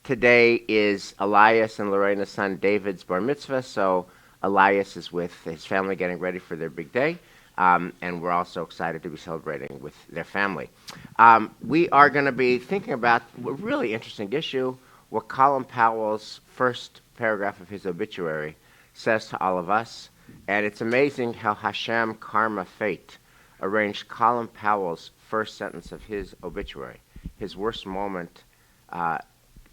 Today is Elias and Lorena's son David's bar mitzvah, so Elias is with his family getting ready for their big day, and we're also excited to be celebrating with their family. We are going to be thinking about a really interesting issue, what Colin Powell's first paragraph of his obituary says to all of us, and it's amazing how Hashem, karma, fate arranged Colin Powell's first sentence of his obituary, his worst moment,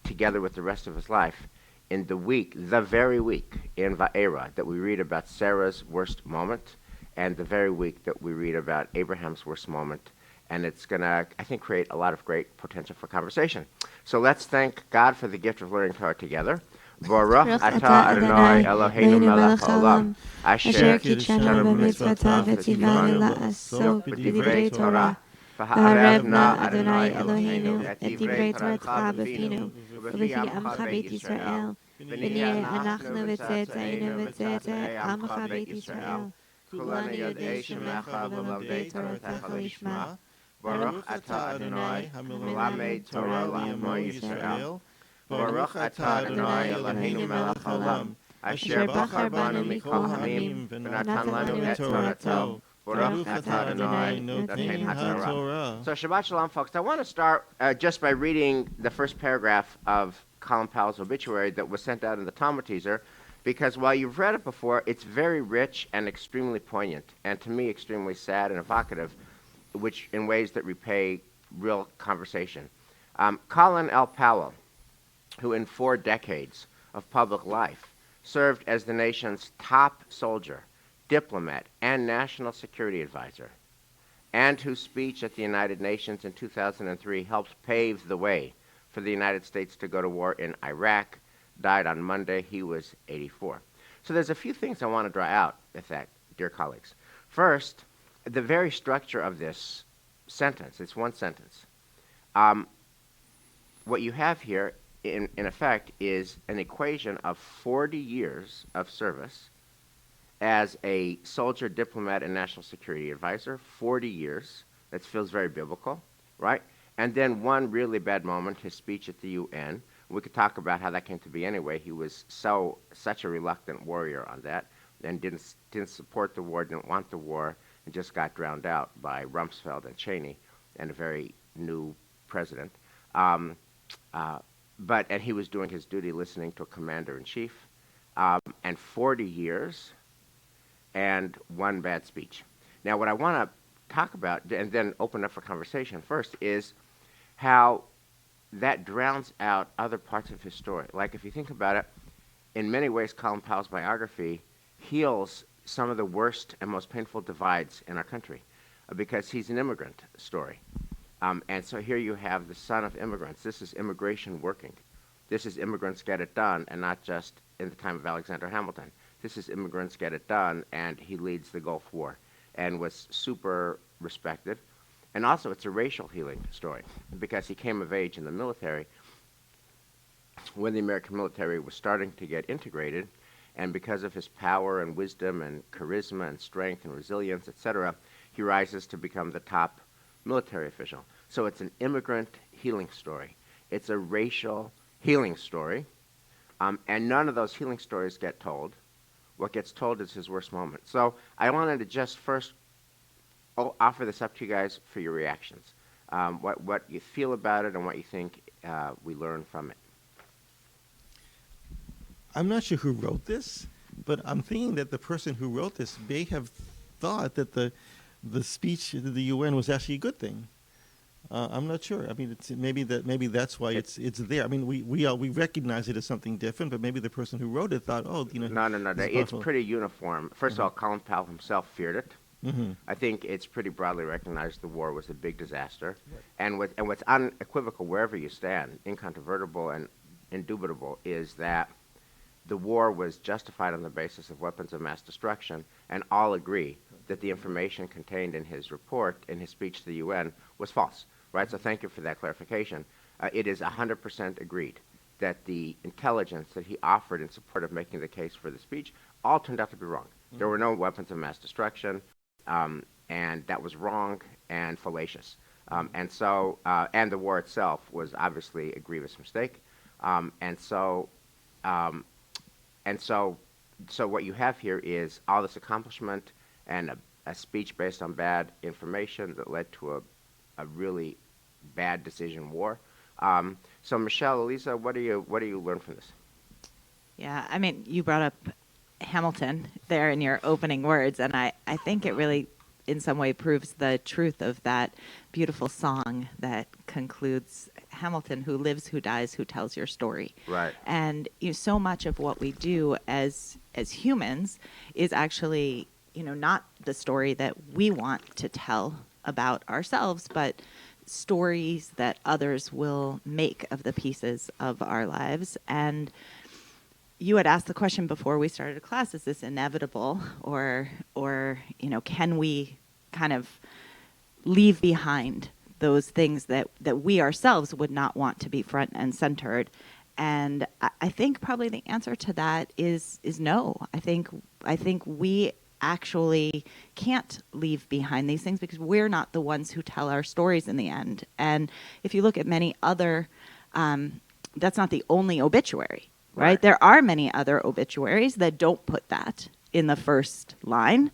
together with the rest of his life, in the very week in Va'era that we read about Sarah's worst moment, and the very week that we read about Abraham's worst moment. And it's going to, I think, create a lot of great potential for conversation. So let's thank God for the gift of learning Torah together. Baruch atah Adonai Eloheinu melech haolam, asher kitshanu b'mitzvotav v'tzivanu la'asok b'divrei Torah. והערב נא אדוני אלוהינו את דברי תורתך בפינו ובפי עמך בית ישראל ונהיה אנחנו וצאצאינו וצאצאי עמך בית ישראל כולנו יודעי שמך ולומדי תורתך לשמה ברוך אתה אדוני המלמד תורה לעמו ישראל ברוך אתה אדוני אלוהינו מלך העולם אשר בחר בנו מכל העמים ונתן לנו את תורתו. So Shabbat Shalom, folks. I want to start just by reading the first paragraph of Colin Powell's obituary that was sent out in the Talmud teaser, because while you've read it before, it's very rich and extremely poignant, and to me extremely sad and evocative, which in ways that repay real conversation. Colin L. Powell, who in 4 decades of public life served as the nation's top soldier, diplomat, and national security advisor, and whose speech at the United Nations in 2003 helped pave the way for the United States to go to war in Iraq, died on Monday. He was 84. So there's a few things I want to draw out with that, dear colleagues. First, the very structure of this sentence, it's one sentence. What you have here, in effect, is an equation of 40 years of service as a soldier, diplomat, and national security advisor, 40 years. That feels very biblical, right? And then one really bad moment, his speech at the UN. We could talk about how that came to be anyway. He was such a reluctant warrior on that, and didn't support the war, didn't want the war, and just got drowned out by Rumsfeld and Cheney and a very new president. And he was doing his duty listening to a commander-in-chief. And 40 years and one bad speech. Now, what I want to talk about, and then open up for conversation first, is how that drowns out other parts of his story. Like, if you think about it, in many ways, Colin Powell's biography heals some of the worst and most painful divides in our country, because he's an immigrant story. And so here you have the son of immigrants. This is immigration working. This is immigrants get it done, and not just in the time of Alexander Hamilton. This is immigrants get it done, and he leads the Gulf War and was super respected. And also, it's a racial healing story, because he came of age in the military when the American military was starting to get integrated, and because of his power and wisdom and charisma and strength and resilience, etc., he rises to become the top military official. So it's an immigrant healing story. It's a racial healing story, and none of those healing stories get told. What gets told is his worst moment. So I wanted to just first offer this up to you guys for your reactions, what you feel about it and what you think we learn from it. I'm not sure who wrote this, but I'm thinking that the person who wrote this may have thought that the speech to the UN was actually a good thing. I'm not sure. I mean, maybe that's why it's there. I mean, we recognize it as something different, but maybe the person who wrote it thought, No. It's pretty uniform. First of all, Colin Powell himself feared it. Mm-hmm. I think it's pretty broadly recognized the war was a big disaster, right. And what's unequivocal wherever you stand, incontrovertible and indubitable, is that the war was justified on the basis of weapons of mass destruction, and all agree that the information contained in his report, in his speech to the UN, was false. Right, so thank you for that clarification. It is 100% agreed that the intelligence that he offered in support of making the case for the speech all turned out to be wrong. Mm-hmm. There were no weapons of mass destruction, and that was wrong and fallacious. And the war itself was obviously a grievous mistake. And so, um, and so what you have here is all this accomplishment and a speech based on bad information that led to a really bad decision war. So Michelle, Elisa, what do you learn from this? Yeah, I mean, you brought up Hamilton there in your opening words, and I think it really, in some way, proves the truth of that beautiful song that concludes Hamilton, who lives, who dies, who tells your story. Right. And so much of what we do as humans is actually, not the story that we want to tell about ourselves, but stories that others will make of the pieces of our lives. And you had asked the question before we started class, is this inevitable, or can we kind of leave behind those things that we ourselves would not want to be front and centered? And I think probably the answer to that is no. I think we actually can't leave behind these things because we're not the ones who tell our stories in the end. And if you look at many other, that's not the only obituary, right? There are many other obituaries that don't put that in the first line.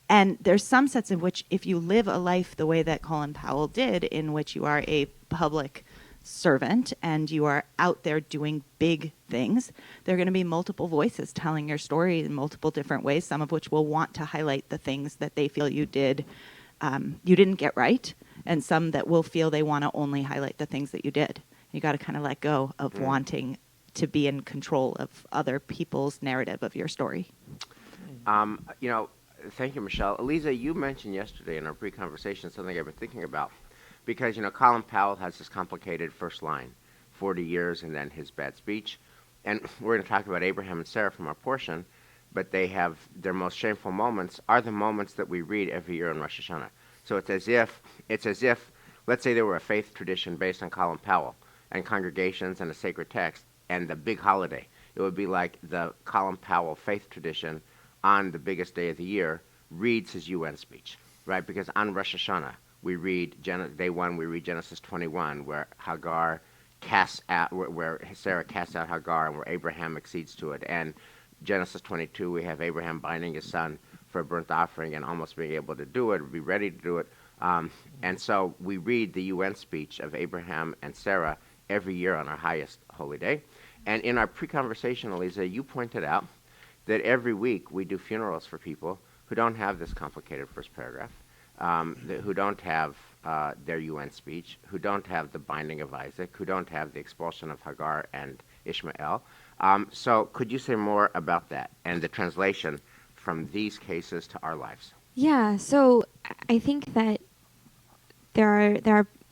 And there's some sense in which if you live a life the way that Colin Powell did, in which you are a public servant and you are out there doing big things, there are going to be multiple voices telling your story in multiple different ways, some of which will want to highlight the things that they feel you didn't get right, and some that will feel they want to only highlight the things that you did. You got to kind of let go of wanting to be in control of other people's narrative of your story. Thank you, Michelle. Elisa, you mentioned yesterday in our pre-conversation something I've been thinking about. Because, Colin Powell has this complicated first line, 40 years and then his bad speech. And we're going to talk about Abraham and Sarah from our portion, but they have their most shameful moments are the moments that we read every year on Rosh Hashanah. So it's as if, let's say there were a faith tradition based on Colin Powell and congregations and a sacred text and the big holiday. It would be like the Colin Powell faith tradition on the biggest day of the year reads his UN speech, right? Because on Rosh Hashanah, we read day one. We read Genesis 21, where Hagar casts out, where Sarah casts out Hagar, and where Abraham accedes to it. And Genesis 22, we have Abraham binding his son for a burnt offering and almost being able to do it, be ready to do it. And so we read the UN speech of Abraham and Sarah every year on our highest holy day. And in our pre-conversation, Elisa, you pointed out that every week we do funerals for people who don't have this complicated first paragraph. Who don't have their UN speech, who don't have the binding of Isaac, who don't have the expulsion of Hagar and Ishmael. So could you say more about that and the translation from these cases to our lives? Yeah, so I think that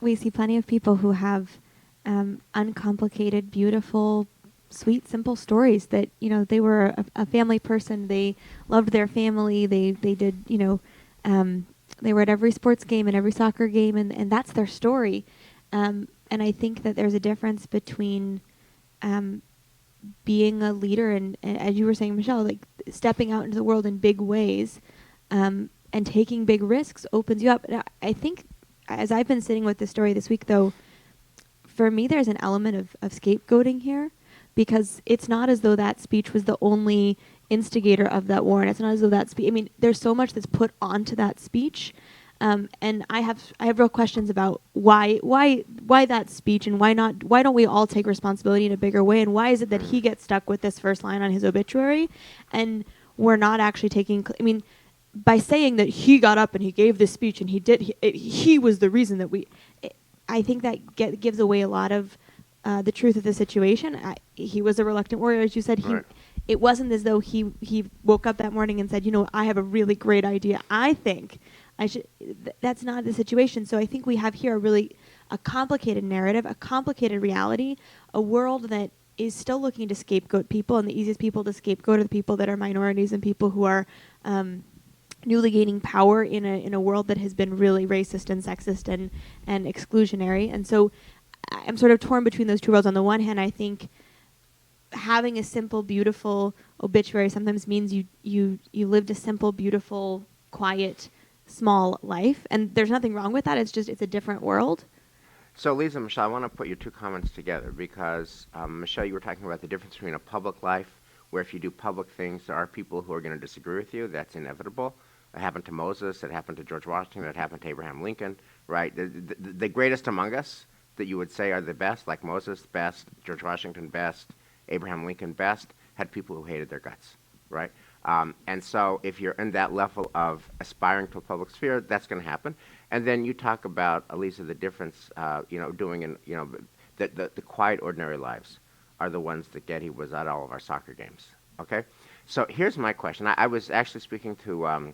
we see plenty of people who have uncomplicated, beautiful, sweet, simple stories that, they were a family person, they loved their family, they did, they were at every sports game and every soccer game, and that's their story. And I think that there's a difference between being a leader and, as you were saying, Michelle, like stepping out into the world in big ways and taking big risks opens you up. And I think, as I've been sitting with this story this week, though, for me there's an element of scapegoating here, because it's not as though that speech was the only instigator of that war, and it's not as though that speech. I mean, there's so much that's put onto that speech, and I have real questions about why that speech, and why don't we all take responsibility in a bigger way, and why is it that he gets stuck with this first line on his obituary, and we're not actually taking. I mean, by saying that he got up and he gave this speech and he was the reason that I think that gives away a lot of the truth of the situation. He was a reluctant warrior, as you said. Right. It wasn't as though he woke up that morning and said, I have a really great idea. I think I should. That's not the situation. So I think we have here a complicated narrative, a complicated reality, a world that is still looking to scapegoat people, and the easiest people to scapegoat are the people that are minorities and people who are newly gaining power in a world that has been really racist and sexist and exclusionary. And so I'm sort of torn between those two worlds. On the one hand, I think having a simple, beautiful obituary sometimes means you lived a simple, beautiful, quiet, small life, and there's nothing wrong with that. It's just it's a different world. So, Lisa, Michelle, I want to put your two comments together because, Michelle, you were talking about the difference between a public life, where if you do public things, there are people who are going to disagree with you. That's inevitable. It happened to Moses. It happened to George Washington. It happened to Abraham Lincoln, right? The greatest among us that you would say are the best, like Moses best, George Washington best, Abraham Lincoln best, had people who hated their guts, right? And so if you're in that level of aspiring to a public sphere, that's going to happen. And then you talk about, Elisa, the difference, doing in, the quiet, ordinary lives are the ones that Getty was at all of our soccer games, okay? So here's my question. I was actually speaking to a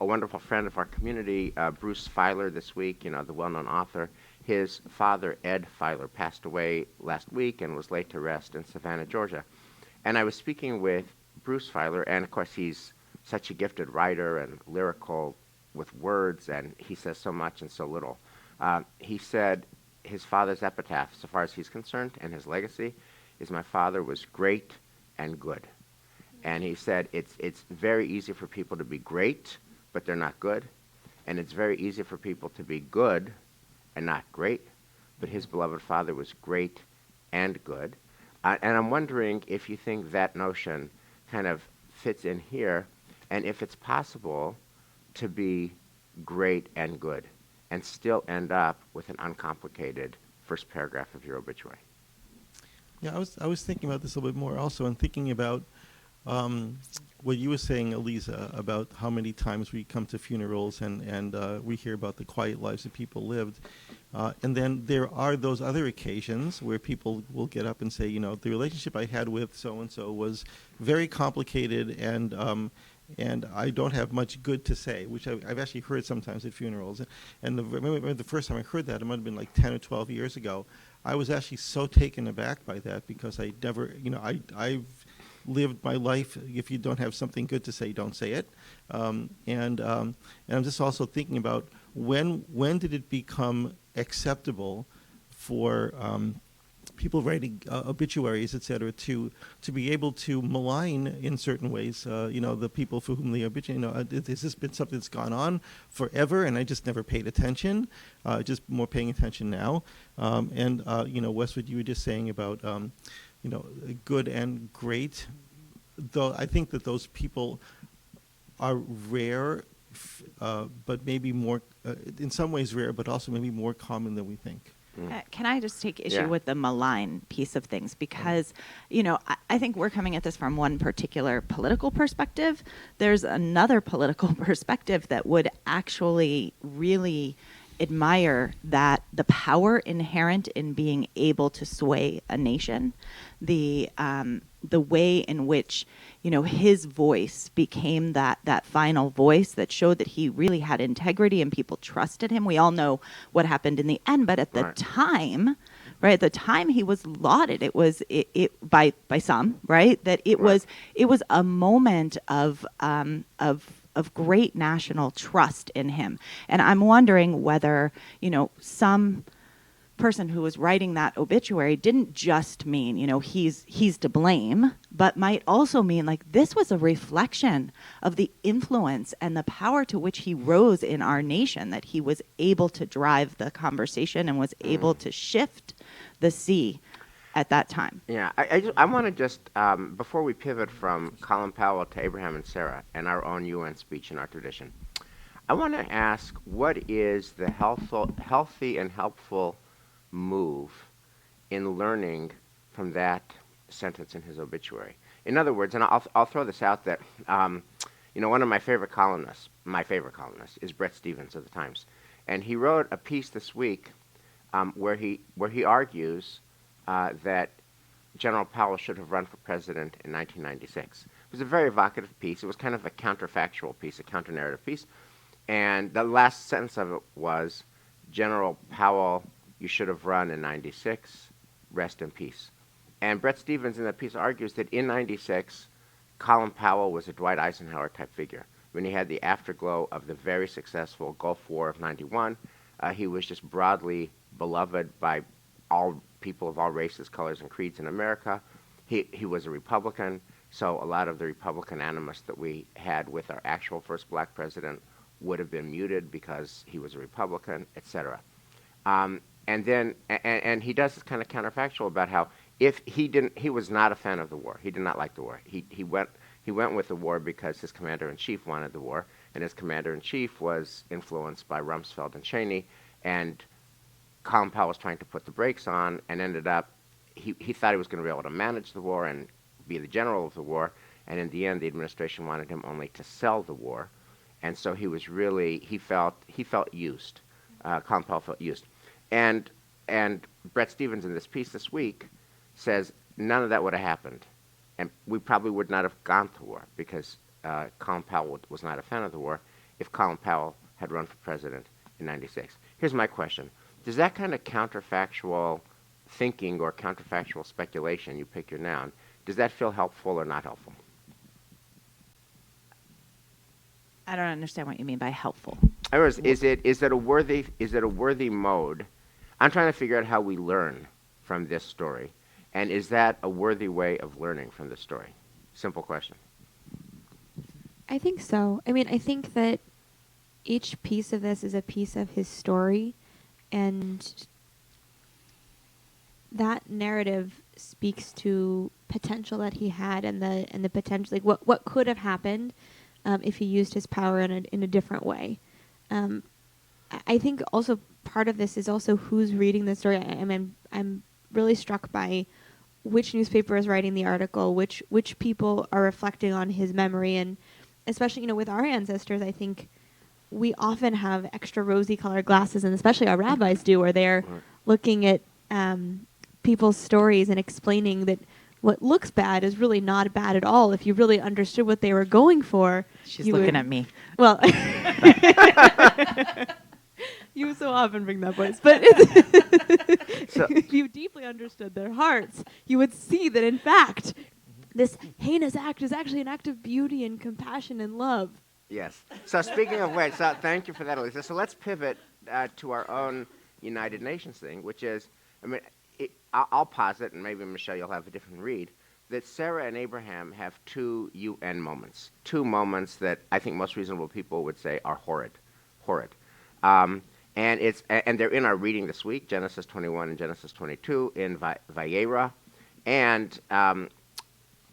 wonderful friend of our community, Bruce Feiler, this week, the well-known author. His father, Ed Feiler, passed away last week and was laid to rest in Savannah, Georgia. And I was speaking with Bruce Feiler, and of course he's such a gifted writer and lyrical with words, and he says so much and so little. He said his father's epitaph, so far as he's concerned, and his legacy, is my father was great and good. And he said it's very easy for people to be great, but they're not good. And it's very easy for people to be good and not great. But his beloved father was great and good. And I'm wondering if you think that notion kind of fits in here, and if it's possible to be great and good and still end up with an uncomplicated first paragraph of your obituary. Yeah, I was thinking about this a little bit more also, and thinking about what you were saying, Elisa, about how many times we come to funerals and we hear about the quiet lives that people lived. And then there are those other occasions where people will get up and say, the relationship I had with so-and-so was very complicated, and I don't have much good to say, which I've actually heard sometimes at funerals. And remember the first time I heard that, it might have been like 10 or 12 years ago. I was actually so taken aback by that, because I never, I've lived my life. If you don't have something good to say, don't say it. And I'm just also thinking about when did it become acceptable for people writing obituaries, et cetera, to be able to malign in certain ways, the people for whom the obituary, has this been something that's gone on forever and I just never paid attention, just more paying attention now. Westwood, you were just saying about, good and great, though I think that those people are rare, but maybe more, in some ways rare, but also maybe more common than we think. Can I just take issue Yeah. with the malign piece of things? Because, I think we're coming at this from one particular political perspective. There's another political perspective that would actually really admire that the power inherent in being able to sway a nation, the way in which his voice became that final voice that showed that he really had integrity and people trusted him. We all know what happened in the end, but at the Right. time, right, at the time he was lauded. It was by some, right, that it Right. was a moment of great national trust in him. And I'm wondering whether, some person who was writing that obituary didn't just mean, he's to blame, but might also mean like this was a reflection of the influence and the power to which he rose in our nation, that he was able to drive the conversation and was able to shift the sea at that time. Yeah, I want to just, before we pivot from Colin Powell to Abraham and Sarah and our own UN speech in our tradition, I want to ask, what is the healthy and helpful move in learning from that sentence in his obituary? In other words, and I'll throw this out, that one of my favorite columnists is Bret Stephens of the Times, and he wrote a piece this week where he argues that General Powell should have run for president in 1996. It was a very evocative piece. It was kind of a counterfactual piece, a counter-narrative piece. And the last sentence of it was, General Powell, you should have run in 96. Rest in peace. And Bret Stephens in that piece argues that in 96, Colin Powell was a Dwight Eisenhower type figure. When he had the afterglow of the very successful Gulf War of 91, he was just broadly beloved by all people of all races, colors, and creeds in America. He was a Republican, so a lot of the Republican animus that we had with our actual first black president would have been muted because he was a Republican, etc. and he does this kind of counterfactual about how if he was not a fan of the war. He did not like the war. He went with the war because his commander-in-chief wanted the war, and his commander-in-chief was influenced by Rumsfeld and Cheney, and Colin Powell was trying to put the brakes on, and ended up, he thought he was going to be able to manage the war and be the general of the war, and in the end, the administration wanted him only to sell the war, and so he felt used. Colin Powell felt used, and Brett Stevens in this piece this week says none of that would have happened, and we probably would not have gone to war because Colin Powell was not a fan of the war if Colin Powell had run for president in '96. Here's my question. Does that kind of counterfactual thinking or counterfactual speculation, you pick your noun, does that feel helpful or not helpful? I don't understand what you mean by helpful. In other words, is it a worthy mode? I'm trying to figure out how we learn from this story, and is that a worthy way of learning from this story? Simple question. I think so. I mean, I think that each piece of this is a piece of his story, and that narrative speaks to potential that he had and the potential, like what could have happened if he used his power in a different way. I think also part of this is also who's reading the story. I mean, I'm really struck by which newspaper is writing the article, which people are reflecting on his memory, and especially, with our ancestors, I think we often have extra rosy colored glasses, and especially our rabbis do, where they're looking at people's stories and explaining that what looks bad is really not bad at all. If you really understood what they were going for, She's looking at me. Well, you so often bring that voice, but if you deeply understood their hearts, you would see that, in fact, this heinous act is actually an act of beauty and compassion and love. Yes. So speaking of which, thank you for that, Elisa. So let's pivot to our own United Nations thing, which is, I'll posit, and maybe Michelle, you'll have a different read, that Sarah and Abraham have two UN moments, two moments that I think most reasonable people would say are horrid. And they're in our reading this week, Genesis 21 and Genesis 22 in Vayera, and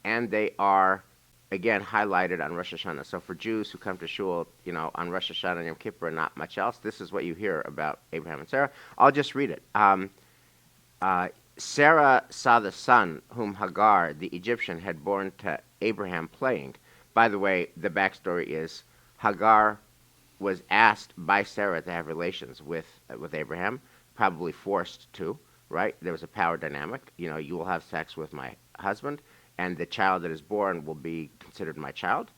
they are again highlighted on Rosh Hashanah. So for Jews who come to shul, on Rosh Hashanah and Yom Kippur and not much else, this is what you hear about Abraham and Sarah. I'll just read it. Sarah saw the son whom Hagar, the Egyptian, had borne to Abraham playing. By the way, the backstory is Hagar was asked by Sarah to have relations with Abraham, probably forced to, right? There was a power dynamic. You will have sex with my husband, and the child that is born will be considered my child.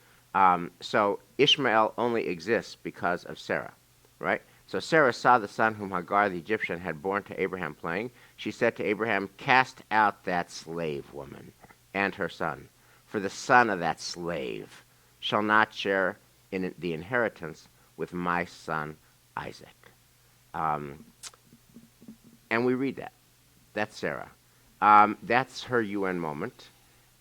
So Ishmael only exists because of Sarah, right? So Sarah saw the son whom Hagar the Egyptian had borne to Abraham playing. She said to Abraham, "Cast out that slave woman and her son, for the son of that slave shall not share in the inheritance with my son Isaac." And we read that. That's Sarah. That's her UN moment.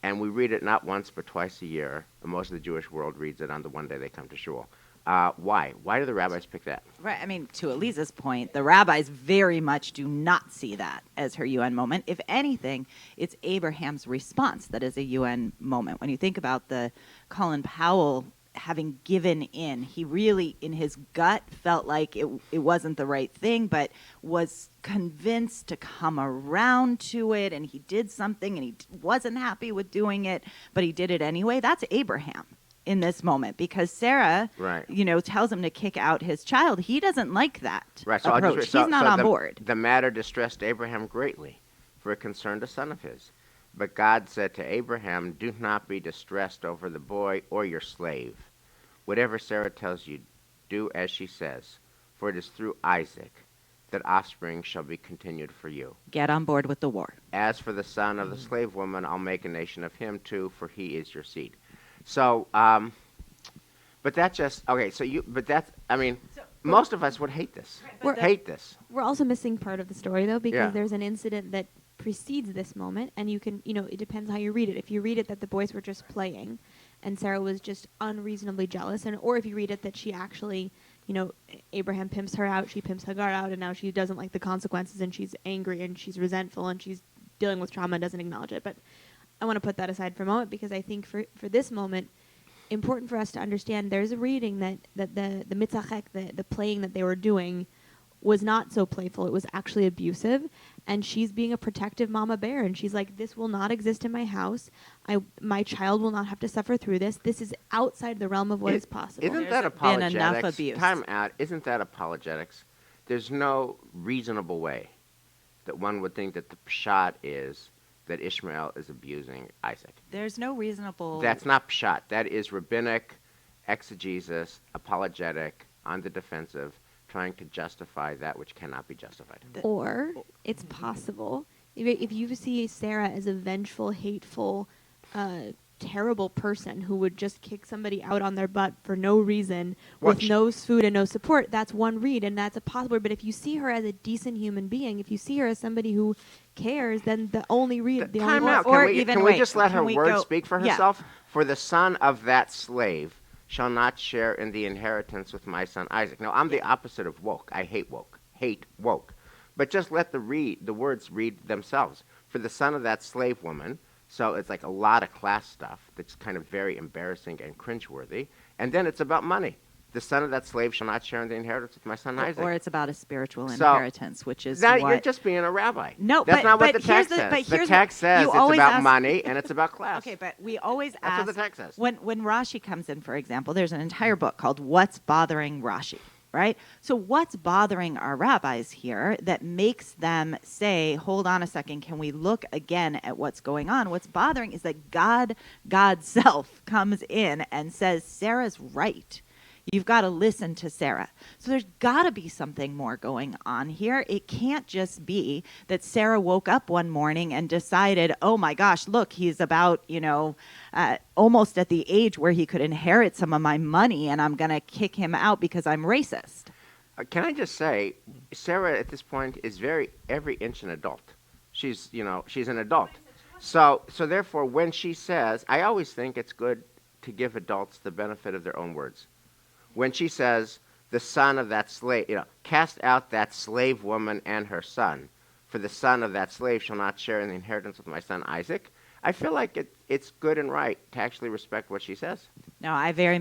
And we read it not once but twice a year. And most of the Jewish world reads it on the one day they come to shul. Why? Why do the rabbis pick that? Right. I mean, to Elisa's point, the rabbis very much do not see that as her UN moment. If anything, it's Abraham's response that is a UN moment. When you think about the Colin Powell having given in, he really, in his gut, felt like it wasn't the right thing, but was convinced to come around to it, and he did something, and he wasn't happy with doing it, but he did it anyway. That's Abraham in this moment, because Sarah, right, tells him to kick out his child. He doesn't like that right. So approach. He's not on board. The matter distressed Abraham greatly, for it concerned a son of his. But God said to Abraham, "Do not be distressed over the boy or your slave. Whatever Sarah tells you, do as she says, for it is through Isaac that offspring shall be continued for you. Get on board with the war. As for the son of the slave woman, I'll make a nation of him too, for he is your seed." So, but that's just, okay, most of us would hate this. Hate this. We're also missing part of the story, though, because Yeah. there's an incident that precedes this moment, and you can, it depends how you read it. If you read it that the boys were just playing, and Sarah was just unreasonably jealous, or if you read it that she actually, Abraham pimps her out, she pimps Hagar out, and now she doesn't like the consequences, and she's angry, and she's resentful, and she's dealing with trauma and doesn't acknowledge it. But I want to put that aside for a moment, because I think for this moment, important for us to understand there's a reading that the mitzachek, the playing that they were doing, was not so playful. It was actually abusive, and she's being a protective mama bear, and she's like, this will not exist in my house. My child will not have to suffer through this. This is outside the realm of what is possible. Isn't that There's been enough apologetics? abuse. Time out. Isn't that apologetics? There's no reasonable way that one would think that the pshat is that Ishmael is abusing Isaac. There's no reasonable. That's not pshat. That is rabbinic exegesis, apologetic, on the defensive, trying to justify that which cannot be justified. Or it's possible if you see Sarah as a vengeful, hateful, terrible person who would just kick somebody out on their butt for no reason with no food and no support, that's one read, and that's a possible. But if you see her as a decent human being, if you see her as somebody who cares, then the only read, the Time only out. or Can we, even can we wait, just let can her we word go- speak for yeah. herself? For the son of that slave shall not share in the inheritance with my son Isaac. Now, I'm the opposite of woke. I hate woke. Hate woke. But just let the words read themselves. For the son of that slave woman, so it's like a lot of class stuff that's kind of very embarrassing and cringeworthy. And then it's about money. The son of that slave shall not share in the inheritance with my son Isaac. Or it's about a spiritual So, inheritance, which is Now what. you're just being a rabbi. No, that's but- not what but the text here's the- but says. The here's text what- says you it's always about ask- money and it's about class. Okay, but we always That's ask. what the text says. When Rashi comes in, for example, there's an entire book called "What's Bothering Rashi," right? So what's bothering our rabbis here that makes them say, "Hold on a second, can we look again at what's going on?" What's bothering is that God's self, comes in and says, "Sarah's right. You've got to listen to Sarah." So there's got to be something more going on here. It can't just be that Sarah woke up one morning and decided, oh my gosh, look, he's about, almost at the age where he could inherit some of my money, and I'm going to kick him out because I'm racist. Can I just say, Sarah at this point is every inch an adult. She's an adult. So therefore, when she says, I always think it's good to give adults the benefit of their own words. When she says, the son of that slave, cast out that slave woman and her son, for the son of that slave shall not share in the inheritance with my son Isaac, I feel like it's good and right to actually respect what she says. No, I very,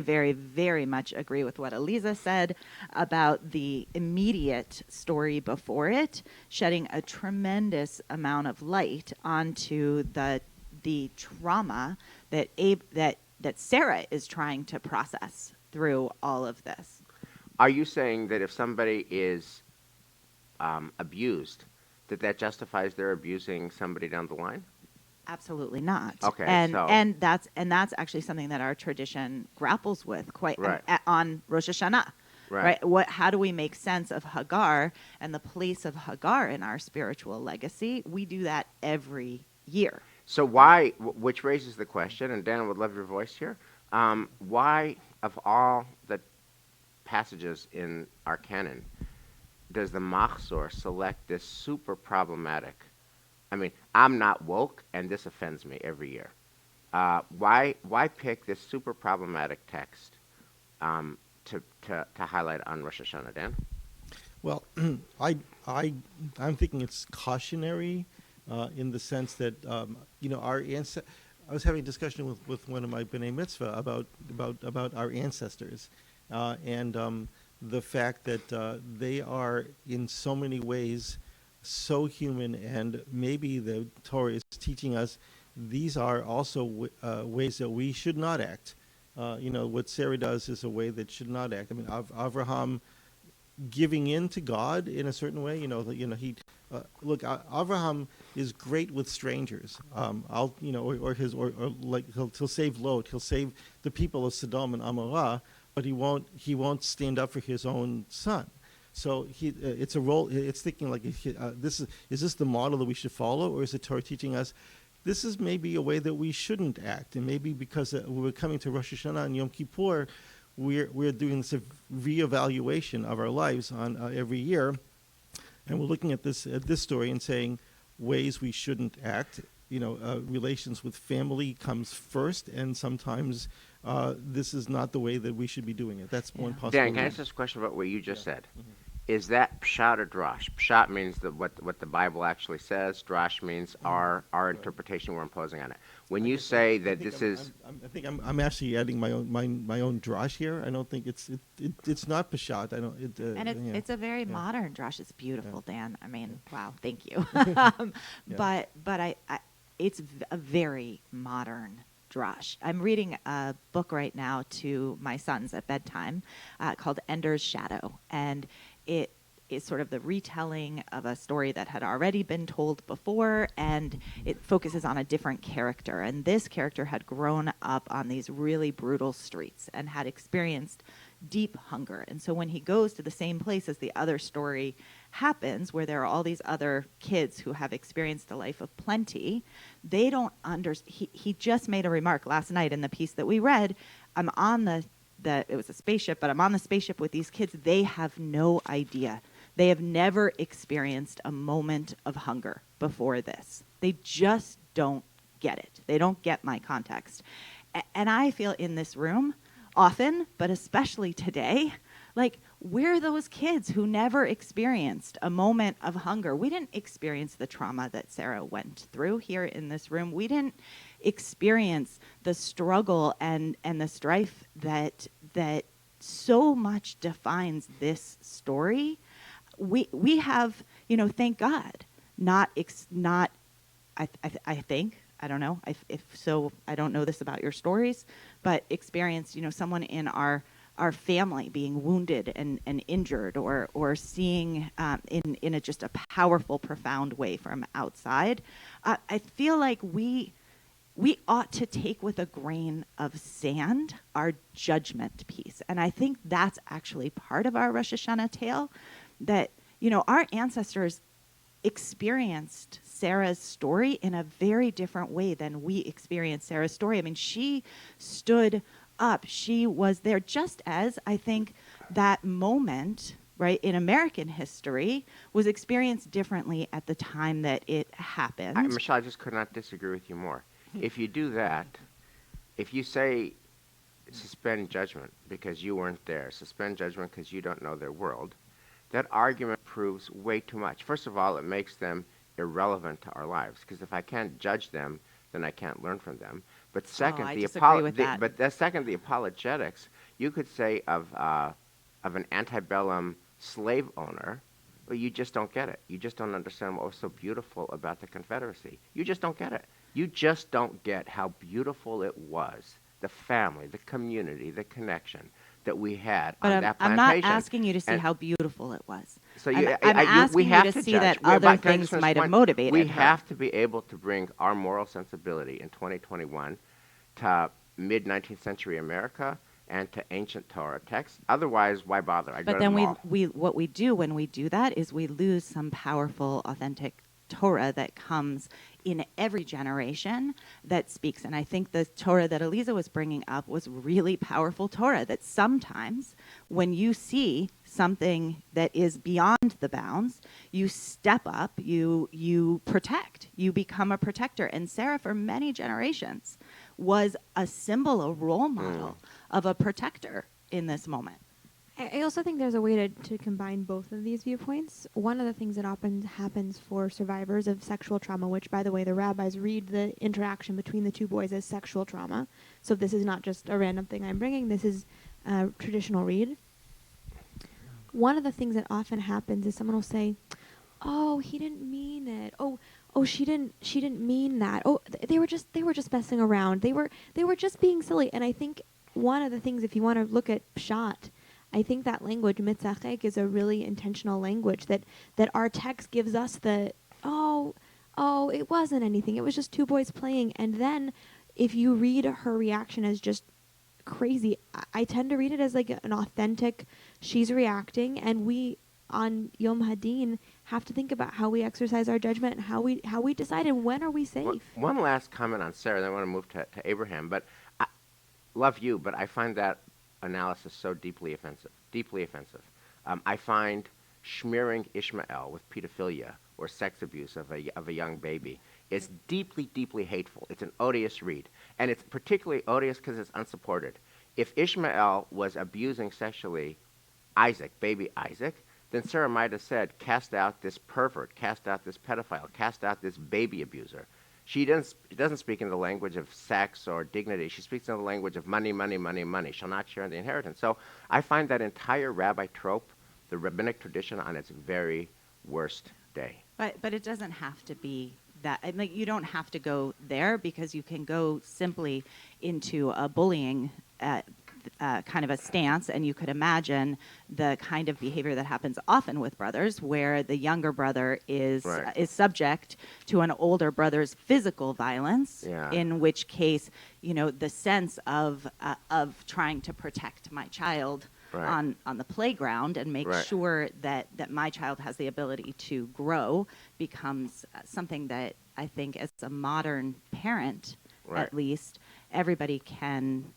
very, very much agree with what Eliza said about the immediate story before it, shedding a tremendous amount of light onto the trauma that Sarah is trying to process through all of this. Are you saying that if somebody is abused, that justifies their abusing somebody down the line? Absolutely not. Okay, and so- and that's actually something that our tradition grapples with quite Right. on Rosh Hashanah. Right. How do we make sense of Hagar and the place of Hagar in our spiritual legacy? We do that every year. So why, which raises the question, and Dan would love your voice here, why, of all the passages in our canon, does the Machzor select this super problematic? I mean, I'm not woke, and this offends me every year. Why pick this super problematic text to highlight on Rosh Hashanah, Dan? Well, I'm thinking it's cautionary in the sense that our I was having a discussion with one of my B'nai Mitzvah about our ancestors and the fact that they are in so many ways so human, and maybe the Torah is teaching us these are also ways that we should not act. What Sarah does is a way that should not act. I mean, Avraham giving in to God in a certain way. Avraham is great with strangers. He'll save Lot. He'll save the people of Sodom and Amorah, but he won't stand up for his own son. So it's a role. It's thinking like, is this the model that we should follow, or is the Torah teaching us this is maybe a way that we shouldn't act? And maybe because we're coming to Rosh Hashanah and Yom Kippur, we're doing this reevaluation of our lives on every year, and we're looking at this story and saying ways we shouldn't act. relations with family comes first, and sometimes this is not the way that we should be doing it. That's one Yeah. possibility. Dan, can I ask this question about what you just Yeah. said? Is that pshat or drash? Pshat means what the Bible actually says. Drash means our interpretation we're imposing on it. When you say that this is, I think I'm actually adding my own drash here. I don't think it's not pashat. I don't. And it's a very Yeah. modern drush. It's beautiful, Dan. I mean, wow, thank you. Yeah. But it's a very modern drush. I'm reading a book right now to my sons at bedtime called Ender's Shadow, and it is sort of the retelling of a story that had already been told before, and it focuses on a different character. And this character had grown up on these really brutal streets and had experienced deep hunger. And so when he goes to the same place as the other story happens, where there are all these other kids who have experienced a life of plenty, they don't he just made a remark last night in the piece that we read. I'm on it was a spaceship, but I'm on the spaceship with these kids. They have no idea. They have never experienced a moment of hunger before this. They just don't get it. They don't get my context. And I feel in this room often, but especially today, like we're those kids who never experienced a moment of hunger. We didn't experience the trauma that Sarah went through here in this room. We didn't experience the struggle and the strife that so much defines this story. We have, thank God, I think, I don't know, if so, I don't know this about your stories, but experienced, someone in our family being wounded and injured, or seeing in a just a powerful, profound way from outside. I feel like we ought to take with a grain of sand our judgment piece. And I think that's actually part of our Rosh Hashanah tale, that, our ancestors experienced Sarah's story in a very different way than we experienced Sarah's story. I mean, she stood up. She was there, just as I think that moment, right, in American history was experienced differently at the time that it happened. Michelle, I just could not disagree with you more. If you do that, if you say suspend judgment because you weren't there, suspend judgment because you don't know their world, that argument proves way too much. First of all, it makes them irrelevant to our lives, because if I can't judge them, then I can't learn from them. But second, I disagree with that. the apologetics, you could say of an antebellum slave owner, well, you just don't get it. You just don't understand what was so beautiful about the Confederacy. You just don't get it. You just don't get how beautiful it was, the family, the community, the connection that we had on that I'm plantation. not asking you to see And how beautiful it was. so I'm we asking have you to see judge. that Can I other just things finish might have point? motivated We her. have to be able to bring our moral sensibility in 2021 to mid-19th century America and to ancient Torah texts. Otherwise, why bother? But then what we do when we do that is we lose some powerful, authentic Torah that comes in every generation that speaks. And I think the Torah that Eliza was bringing up was really powerful Torah, that sometimes when you see something that is beyond the bounds, you step up, you protect, you become a protector. And Sarah, for many generations, was a symbol, a role model of a protector in this moment. I also think there's a way to combine both of these viewpoints. One of the things that often happens for survivors of sexual trauma, which, by the way, the rabbis read the interaction between the two boys as sexual trauma. So this is not just a random thing I'm bringing. This is a traditional read. One of the things that often happens is someone will say, "Oh, he didn't mean it. Oh, she didn't mean that. Oh, they were just messing around. They were just being silly." And I think one of the things, if you want to look at pshat, I think that language, mitzachek, is a really intentional language that our text gives us the, oh, it wasn't anything. It was just two boys playing. And then if you read her reaction as just crazy, I tend to read it as like an authentic, she's reacting, and we on Yom Hadin have to think about how we exercise our judgment and how we decide, and when are we safe. One last comment on Sarah, then I want to move to Abraham. But I love you, but I find that analysis so deeply offensive. I find smearing Ishmael with pedophilia or sex abuse of a young baby It's deeply, deeply hateful. It's an odious read. And it's particularly odious because it's unsupported. If Ishmael was abusing sexually Isaac, baby Isaac, then Sarah might have said, cast out this pervert, cast out this pedophile, cast out this baby abuser. She doesn't speak in the language of sex or dignity. She speaks in the language of money, money, money, money. Shall not share in the inheritance. So I find that entire rabbi trope, the rabbinic tradition, on its very worst day. But it doesn't have to be that. I mean, you don't have to go there, because you can go simply into a bullying kind of a stance, and you could imagine the kind of behavior that happens often with brothers, where the younger brother is subject to an older brother's physical violence. Yeah. In which case, the sense of trying to protect my child on the playground and make sure that my child has the ability to grow becomes something that I think, as a modern parent, at least, everybody can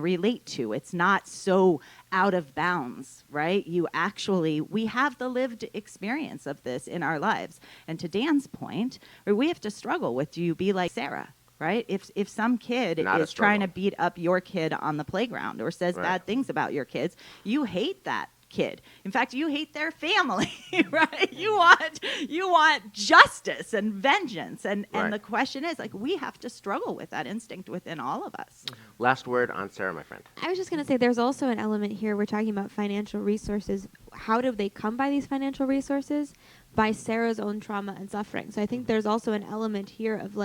relate to. It's not so out of bounds, right? We have the lived experience of this in our lives. And to Dan's point, we have to struggle with, do you be like Sarah, right? If some kid is trying to beat up your kid on the playground or says bad things about your kids, you hate that kid. In fact, you hate their family, right? You want justice and vengeance. And the question is, we have to struggle with that instinct within all of us. Last word on Sarah, my friend. I was just going to say, there's also an element here. We're talking about financial resources. How do they come by these financial resources? By Sarah's own trauma and suffering. So I think there's also an element here of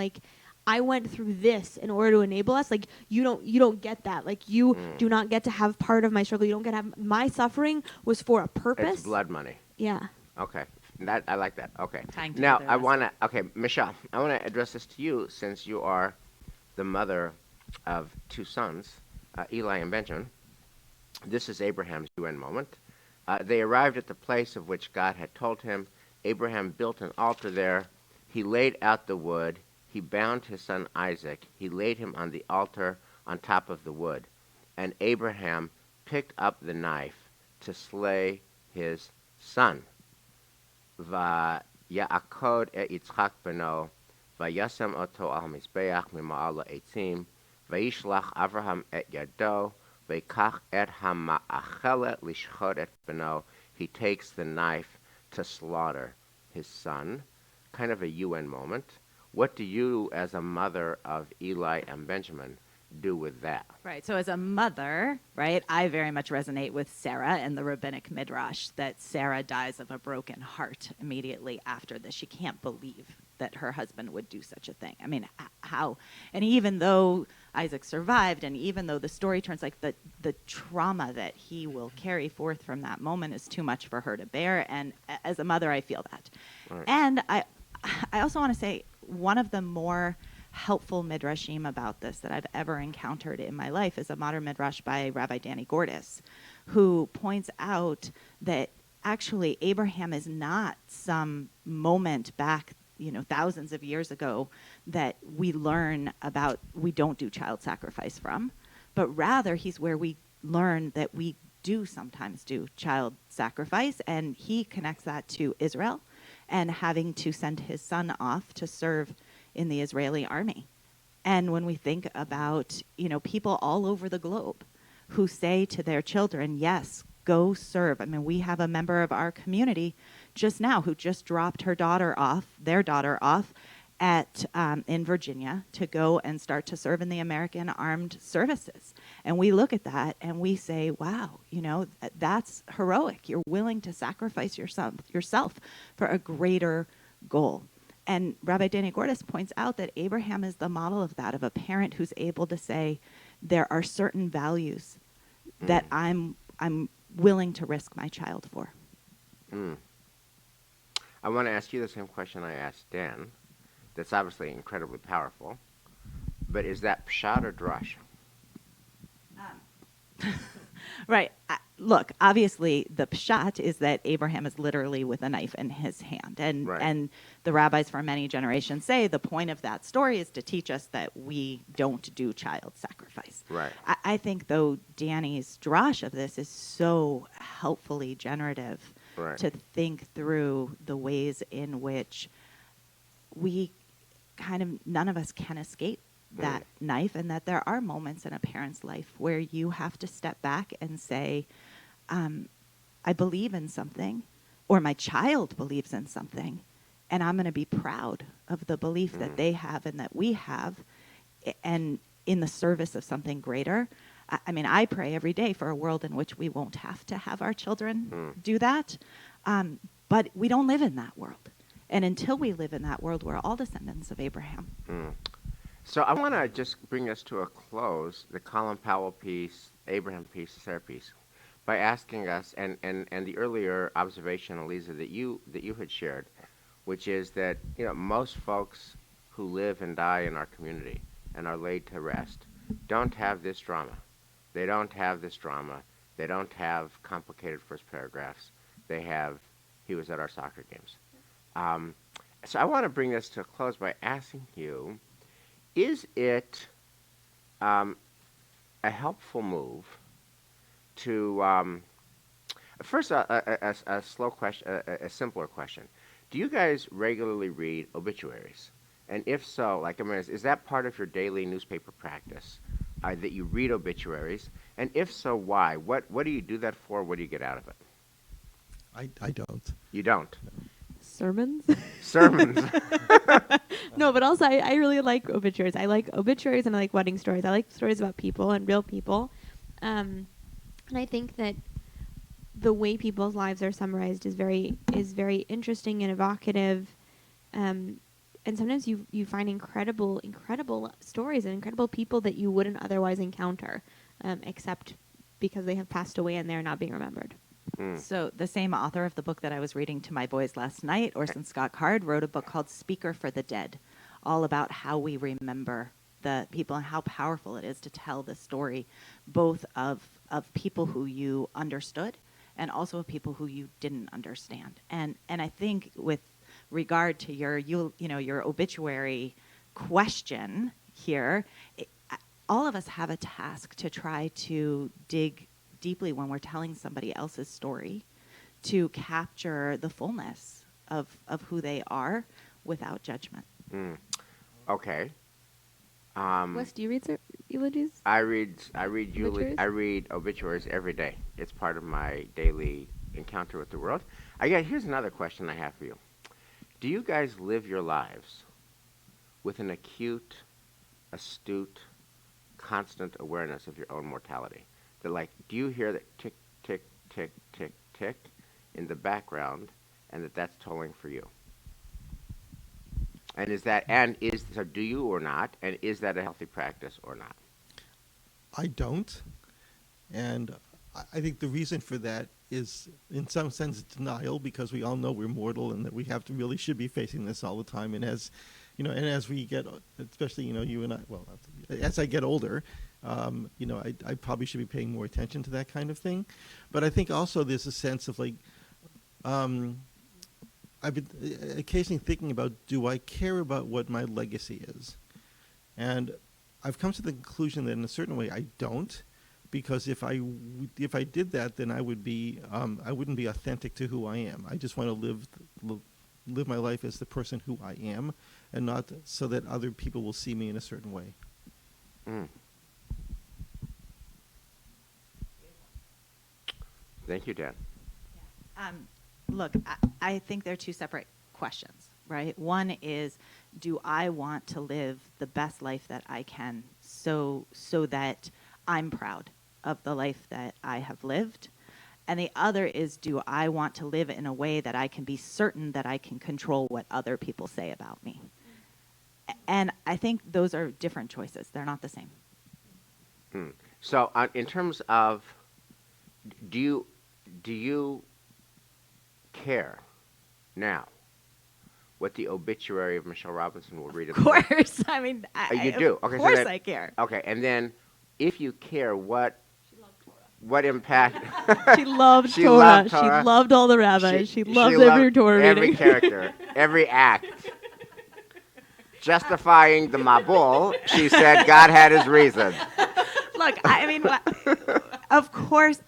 I went through this in order to enable us. You don't get that. You do not get to have part of my struggle. You don't get to have my suffering was for a purpose. It's blood money. Yeah. Okay. I like that. Okay. Tying Now, together Michelle, I want to address this to you, since you are the mother of two sons, Eli and Benjamin. This is Abraham's UN moment. They arrived at the place of which God had told him. Abraham built an altar there. He laid out the wood. He bound his son Isaac. He laid him on the altar on top of the wood. And Abraham picked up the knife to slay his son. Va'ya'akod et Yitzchak beno, va'yasem oto al mizbeach mima'al ha'etzim, va'yishlach Avraham et yado, va'yikach et hama'achelet lishchot et beno. He takes the knife to slaughter his son. Kind of a UN moment. What do you, as a mother of Eli and Benjamin, do with that? Right. So as a mother, right, I very much resonate with Sarah and the rabbinic midrash that Sarah dies of a broken heart immediately after this. She can't believe that her husband would do such a thing. I mean, how? And even though Isaac survived, and even though the story turns the trauma that he will carry forth from that moment is too much for her to bear. And as a mother, I feel that. Right. And I also want to say, one of the more helpful midrashim about this that I've ever encountered in my life is a modern midrash by Rabbi Danny Gordis, who points out that actually Abraham is not some moment back, thousands of years ago that we learn about we don't do child sacrifice from, but rather he's where we learn that we do sometimes do child sacrifice, and he connects that to Israel and having to send his son off to serve in the Israeli army. And when we think about, people all over the globe who say to their children, yes, go serve. I mean, we have a member of our community just now who just dropped their daughter off in Virginia to go and start to serve in the American Armed Services. And we look at that and we say, wow, that's heroic. You're willing to sacrifice yourself for a greater goal. And Rabbi Danny Gordis points out that Abraham is the model of that, of a parent who's able to say, there are certain values that I'm willing to risk my child for. I want to ask you the same question I asked Dan. That's obviously incredibly powerful. But is that pshat or drash? Right. Look, obviously the pshat is that Abraham is literally with a knife in his hand. And the rabbis for many generations say the point of that story is to teach us that we don't do child sacrifice. Right. I think, though, Danny's drash of this is so helpfully generative to think through the ways in which we kind of none of us can escape that knife, and that there are moments in a parent's life where you have to step back and say, I believe in something, or my child believes in something, and I'm going to be proud of the belief that they have and that we have, and in the service of something greater. I mean, I pray every day for a world in which we won't have to have our children do that, but we don't live in that world. And until we live in that world, we're all descendants of Abraham. So I want to just bring us to a close, the Colin Powell piece, Abraham piece, Sarah piece, by asking us, and the earlier observation, Eliza, that you had shared, which is that most folks who live and die in our community and are laid to rest don't have this drama. They don't have this drama. They don't have complicated first paragraphs. They have, he was at our soccer games. So I want to bring this to a close by asking you, is it a helpful move to, first a slow question, a simpler question. Do you guys regularly read obituaries? And if so, is that part of your daily newspaper practice, that you read obituaries? And if so, why? What do you do that for? What do you get out of it? I don't. You don't? Sermons? Sermons. No, but also I really like obituaries. I like obituaries and I like wedding stories. I like stories about people and real people. And I think that the way people's lives are summarized is very interesting and evocative. And sometimes you find incredible stories and incredible people that you wouldn't otherwise encounter, except because they have passed away and they're not being remembered. So the same author of the book that I was reading to my boys last night, Orson Scott Card, wrote a book called Speaker for the Dead, all about how we remember the people and how powerful it is to tell the story, both of people who you understood and also of people who you didn't understand. And I think with regard to your obituary question here, all of us have a task to try to dig deeply when we're telling somebody else's story, to capture the fullness of who they are without judgment. Okay. Wes, do you read eulogies? I read Obituaries? I read obituaries every day. It's part of my daily encounter with the world. Here's another question I have for you. Do you guys live your lives with an acute, astute, constant awareness of your own mortality? That do you hear that tick, tick, tick, tick, tick in the background, and that's tolling for you? And so do you or not? And is that a healthy practice or not? I don't. And I think the reason for that is, in some sense, denial, because we all know we're mortal and that we really should be facing this all the time. And as we get, especially, you and I, well, as I get older, I probably should be paying more attention to that kind of thing. But I think also there's a sense of I've been occasionally thinking about, do I care about what my legacy is? And I've come to the conclusion that in a certain way I don't, because if I did that, then I wouldn't be authentic to who I am. I just want to live my life as the person who I am, and not so that other people will see me in a certain way. Thank you, Dan. Look, I think they're two separate questions, right? One is, do I want to live the best life that I can so that I'm proud of the life that I have lived? And the other is, do I want to live in a way that I can be certain that I can control what other people say about me? And I think those are different choices. They're not the same. So in terms of, do you care now what the obituary of Michelle Robinson will read? Of course. I mean, you do. Okay, of course I care. Okay, and then if you care, what impact? She loved She Torah. loved She Torah. loved all the rabbis. She loved every Torah every reading. character, every act. Justifying the Mabul, she said God had his reason. Look, I mean, of course,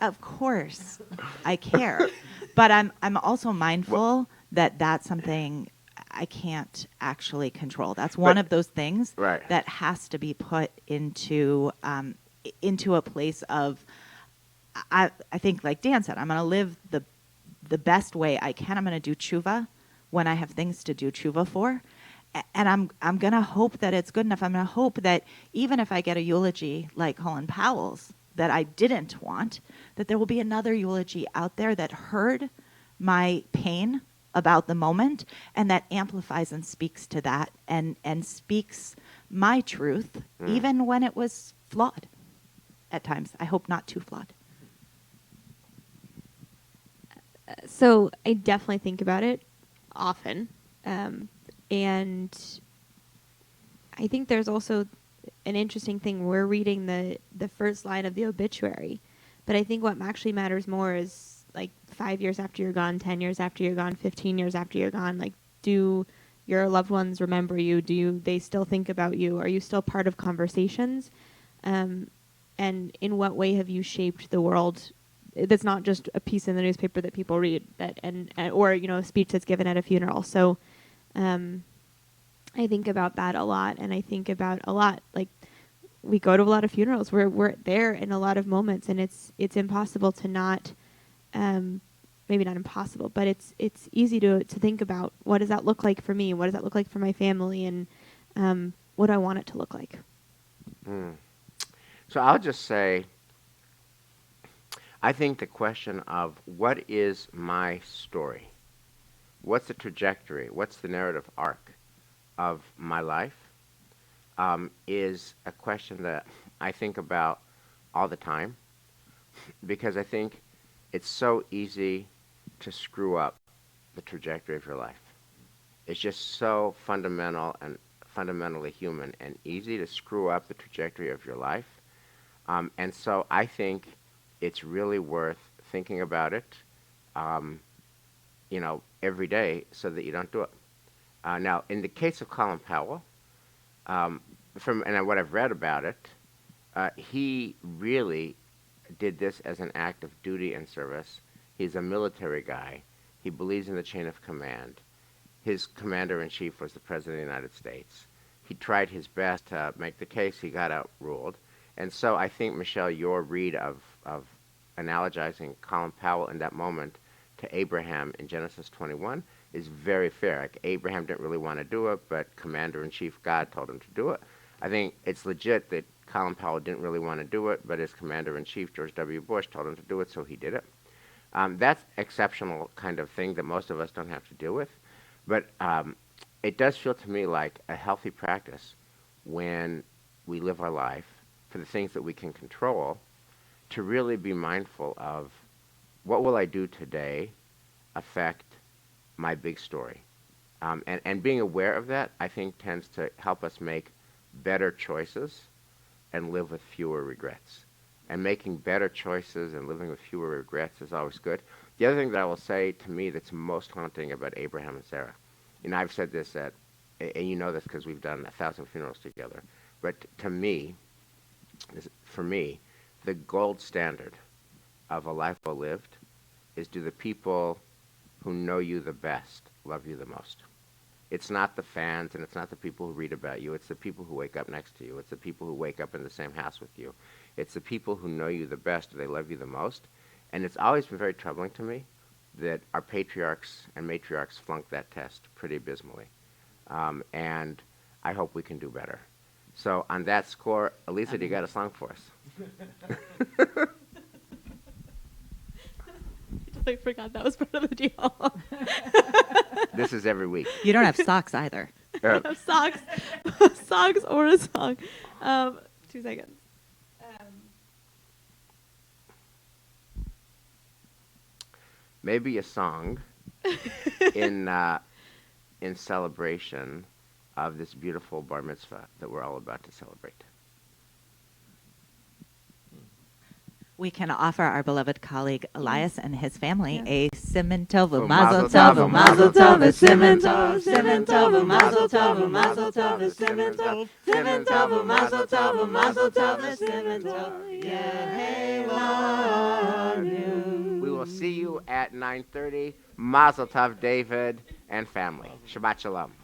I care, but I'm also mindful that that's something I can't actually control. That's one of those things Right. that has to be put into a place of, I think, like Dan said, I'm going to live the best way I can. I'm going to do tshuva when I have things to do tshuva for. And I'm going to hope that it's good enough. I'm going to hope that even if I get a eulogy like Colin Powell's that I didn't want, that there will be another eulogy out there that heard my pain about the moment and that amplifies and speaks to that and speaks my truth, even when it was flawed at times. I hope not too flawed. So I definitely think about it often. And I think there's also an interesting thing. We're reading the first line of the obituary, but I think what actually matters more is like 5 years after you're gone, 10 years after you're gone, 15 years after you're gone. Like, do your loved ones remember you? They still think about you? Are you still part of conversations? And in what way have you shaped the world? That's not just a piece in the newspaper that people read, or a speech that's given at a funeral. So I think about that a lot, and I think about a lot, like, we go to a lot of funerals. We're there in a lot of moments, and it's impossible to not, maybe not impossible, but it's easy to think about, what does that look like for me? What does that look like for my family? And what do I want it to look like? So I'll just say, I think the question of what is my story? What's the trajectory? What's the narrative arc of my life? Is a question that I think about all the time, because I think it's so easy to screw up the trajectory of your life. It's just so fundamental and fundamentally human and easy to screw up the trajectory of your life. And so I think it's really worth thinking about it, every day so that you don't do it. Now, in the case of Colin Powell, and what I've read about it, he really did this as an act of duty and service. He's a military guy. He believes in the chain of command. His commander-in-chief was the President of the United States. He tried his best to make the case. He got outruled. And so I think, Michelle, your read of analogizing Colin Powell in that moment to Abraham in Genesis 21 is very fair. Like, Abraham didn't really want to do it, but Commander-in-Chief God told him to do it. I think it's legit that Colin Powell didn't really want to do it, but his Commander-in-Chief, George W. Bush, told him to do it, so he did it. That's exceptional kind of thing that most of us don't have to deal with. But it does feel to me like a healthy practice when we live our life for the things that we can control, to really be mindful of what will I do today affect my big story. And being aware of that, I think, tends to help us make better choices and live with fewer regrets. And making better choices and living with fewer regrets is always good. The other thing that I will say, to me, that's most haunting about Abraham and Sarah, and I've said this and you know this because we've done 1,000 funerals together, but to me, for me, the gold standard of a life well lived is, do the people who know you the best love you the most? It's not the fans, and it's not the people who read about you. It's the people who wake up next to you. It's the people who wake up in the same house with you. It's the people who know you the best. Do they love you the most? And it's always been very troubling to me that our patriarchs and matriarchs flunked that test pretty abysmally. And I hope we can do better. So on that score, Elisa, do you got a song for us? I forgot that was part of the deal. This is every week. You don't have socks either. I have socks, socks or a song. 2 seconds. Maybe a song in celebration of this beautiful bar mitzvah that we're all about to celebrate. We can offer our beloved colleague Elias and his family a Siman Tov, Mazel Mazel Tov, Tov, Mazel Tov, Mazel Siman Tov, Siman Tov, Mazel Tov, Mazel Tov, Siman Tov, Siman Tov, Mazel Tov, Mazel Tov, Siman Tov, We will see you at 9:30. Mazel Tov, David. and family. Shabbat Shalom.